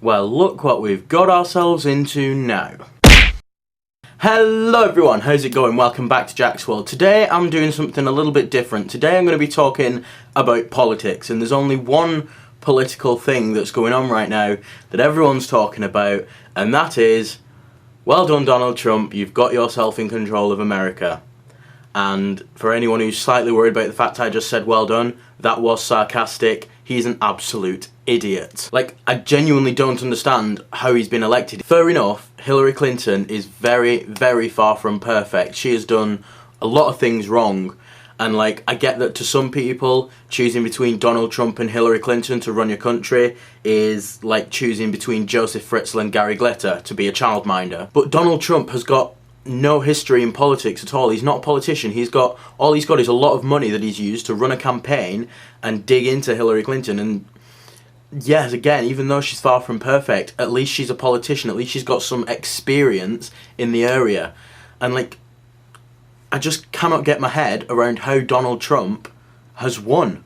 Well, look what we've got ourselves into now. Hello everyone, how's it going? Welcome back to Jack's World. Today I'm doing something a little bit different. Today I'm going to be talking about politics, and there's only one political thing that's going on right now that everyone's talking about, and that is, well done Donald Trump, you've got yourself in control of America. And for anyone who's slightly worried about the fact I just said well done, that was sarcastic. He's an absolute idiot. Like, I genuinely don't understand how he's been elected. Fair enough, Hillary Clinton is very, very far from perfect. She has done a lot of things wrong. And like, I get that to some people, choosing between Donald Trump and Hillary Clinton to run your country is like choosing between Joseph Fritzl and Gary Glitter to be a childminder. But Donald Trump has got no history in politics at all. He's not a politician. All he's got is a lot of money that he's used to run a campaign and dig into Hillary Clinton. And yes, again, even though she's far from perfect, at least she's a politician. At least she's got some experience in the area. And like, I just cannot get my head around how Donald Trump has won.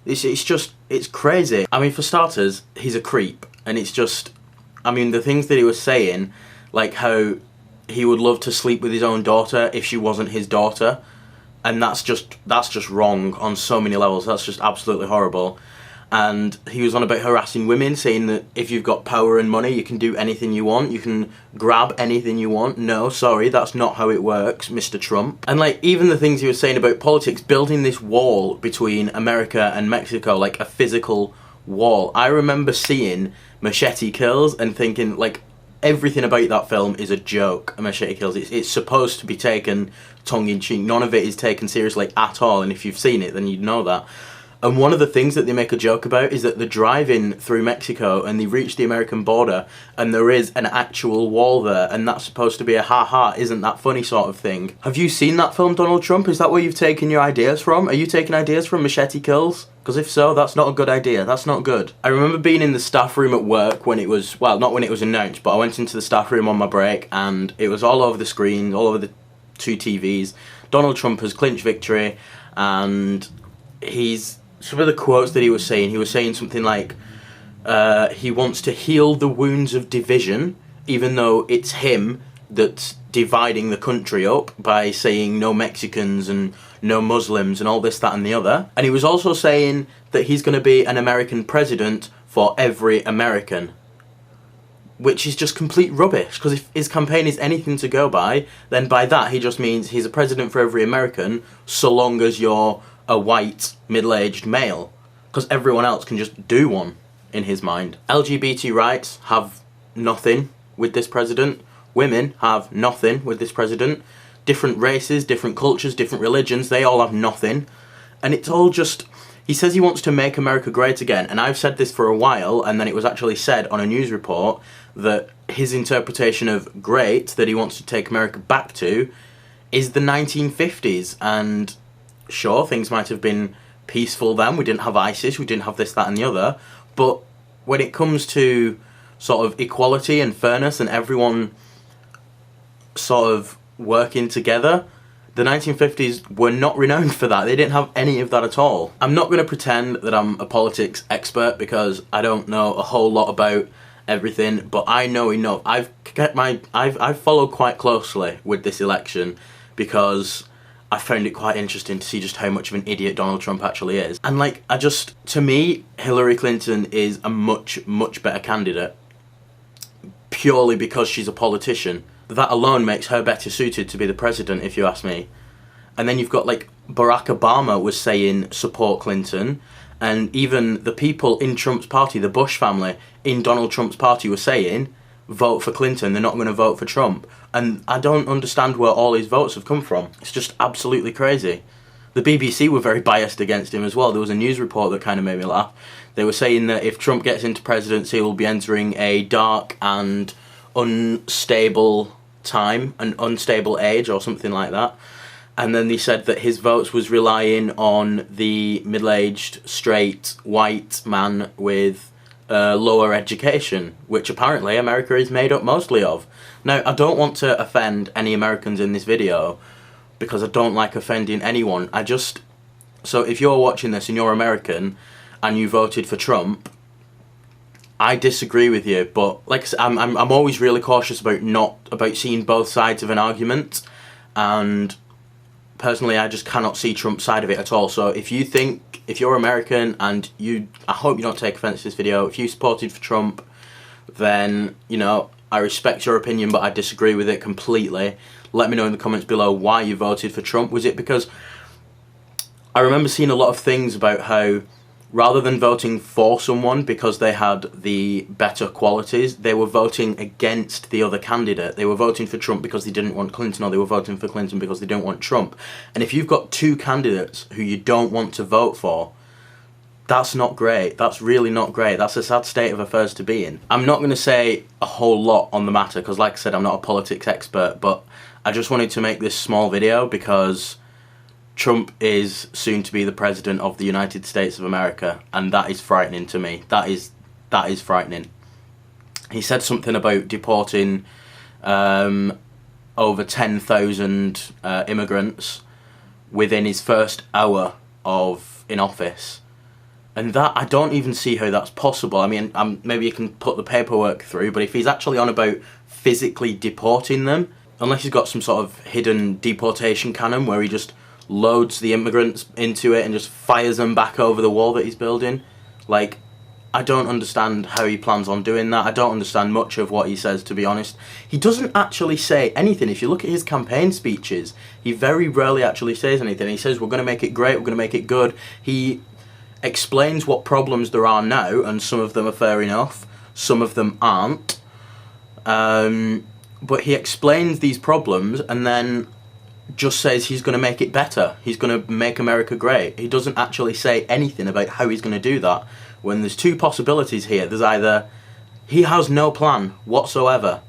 It's crazy. I mean, for starters, he's a creep. And it's just, I mean, the things that he was saying, like how he would love to sleep with his own daughter if she wasn't his daughter, and that's just wrong on so many levels. That's just absolutely horrible. And he was on about harassing women, saying that if you've got power and money, you can do anything you want, you can grab anything you want. No, sorry, that's not how it works, Mr. Trump. And like, even the things he was saying about politics, building this wall between America and Mexico, like a physical wall. I remember seeing Machete Kills and thinking, like, everything about that film is a joke. Machete Kills. It's supposed to be taken tongue-in-cheek. None of it is taken seriously at all, and if you've seen it, then you'd know that. And one of the things that they make a joke about is that they're driving through Mexico and they reach the American border and there is an actual wall there, and that's supposed to be a ha-ha, isn't that funny sort of thing. Have you seen that film, Donald Trump? Is that where you've taken your ideas from? Are you taking ideas from Machete Kills? Because if so, that's not a good idea. That's not good. I remember being in the staff room at work when it was, well, not when it was announced, but I went into the staff room on my break and it was all over the screen, all over the two TVs. Donald Trump has clinched victory, and some of the quotes that he was saying something like, he wants to heal the wounds of division, even though it's him that's dividing the country up by saying no Mexicans and no Muslims and all this, that and the other. And he was also saying that he's going to be an American president for every American, which is just complete rubbish, because if his campaign is anything to go by, then by that he just means he's a president for every American so long as you're a white, middle-aged male, because everyone else can just do one, in his mind. LGBT rights have nothing with this president. Women have nothing with this president. Different races, different cultures, different religions, they all have nothing. And it's all just, he says he wants to make America great again, and I've said this for a while, and then it was actually said on a news report that his interpretation of great, that he wants to take America back to, is the 1950s, and sure, things might have been peaceful then, we didn't have ISIS, we didn't have this, that and the other, but when it comes to sort of equality and fairness and everyone sort of working together, the 1950s were not renowned for that. They didn't have any of that at all. I'm not going to pretend that I'm a politics expert because I don't know a whole lot about everything, but I know enough. I've followed quite closely with this election because I found it quite interesting to see just how much of an idiot Donald Trump actually is. And like, to me, Hillary Clinton is a much, much better candidate purely because she's a politician. That alone makes her better suited to be the president, if you ask me. And then you've got like, Barack Obama was saying support Clinton, and even the people in Trump's party, the Bush family in Donald Trump's party, were saying vote for Clinton, they're not going to vote for Trump. And I don't understand where all his votes have come from. It's just absolutely crazy. The BBC were very biased against him as well. There was a news report that kind of made me laugh. They were saying that if Trump gets into presidency, he'll be entering a dark and unstable time, an unstable age or something like that. And then they said that his votes was relying on the middle-aged, straight, white man with lower education, which apparently America is made up mostly of. Now, I don't want to offend any Americans in this video, because I don't like offending anyone. So if you're watching this and you're American, and you voted for Trump, I disagree with you, but like I said, I'm always really cautious about seeing both sides of an argument, and personally I just cannot see Trump's side of it at all. So if you're American and I hope you don't take offence to this video, if you supported for Trump, then, you know, I respect your opinion, but I disagree with it completely. Let me know in the comments below why you voted for Trump. Was it because I remember seeing a lot of things about how rather than voting for someone because they had the better qualities, they were voting against the other candidate. They were voting for Trump because they didn't want Clinton, or they were voting for Clinton because they didn't want Trump. And if you've got two candidates who you don't want to vote for, that's not great. That's really not great. That's a sad state of affairs to be in. I'm not going to say a whole lot on the matter because, like I said, I'm not a politics expert, but I just wanted to make this small video because Trump is soon to be the president of the United States of America, and that is frightening to me. That is frightening. He said something about deporting over 10,000 immigrants within his first hour in office. And that, I don't even see how that's possible. I mean, maybe you can put the paperwork through, but if he's actually on about physically deporting them, unless he's got some sort of hidden deportation cannon where he just loads the immigrants into it and just fires them back over the wall that he's building. Like, I don't understand how he plans on doing that. I don't understand much of what he says, to be honest. He doesn't actually say anything. If you look at his campaign speeches, he very rarely actually says anything. He says, we're going to make it great, we're going to make it good. He explains what problems there are now, and some of them are fair enough, some of them aren't. But he explains these problems and then just says he's going to make it better. He's going to make America great. He doesn't actually say anything about how he's going to do that. When there's two possibilities here, there's either he has no plan whatsoever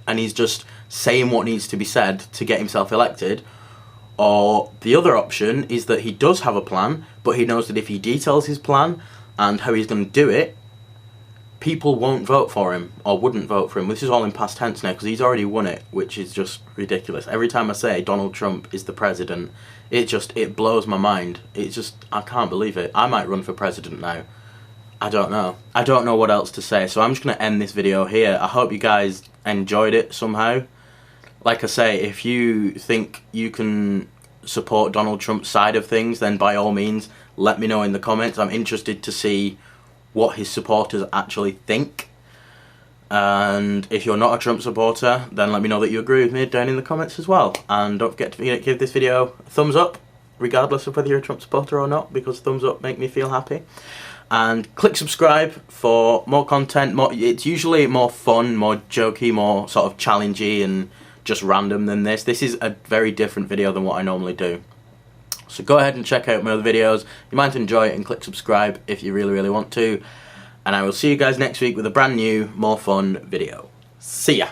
and he's just saying what needs to be said to get himself elected, or the other option is that he does have a plan, but he knows that if he details his plan and how he's going to do it, people won't vote for him, or wouldn't vote for him. This is all in past tense now, because he's already won it, which is just ridiculous. Every time I say Donald Trump is the president, it blows my mind. I can't believe it. I might run for president now. I don't know. I don't know what else to say, so I'm just going to end this video here. I hope you guys enjoyed it somehow. Like I say, if you think you can support Donald Trump's side of things, then by all means, let me know in the comments. I'm interested to see what his supporters actually think, and if you're not a Trump supporter, then let me know that you agree with me down in the comments as well. And don't forget to give this video a thumbs up, regardless of whether you're a Trump supporter or not, because thumbs up make me feel happy. And click subscribe for more content. It's usually more fun, more jokey, more sort of challengey and just random than this. This is a very different video than what I normally do. So go ahead and check out my other videos. You might enjoy it, and click subscribe if you really, really want to. And I will see you guys next week with a brand new, more fun video. See ya!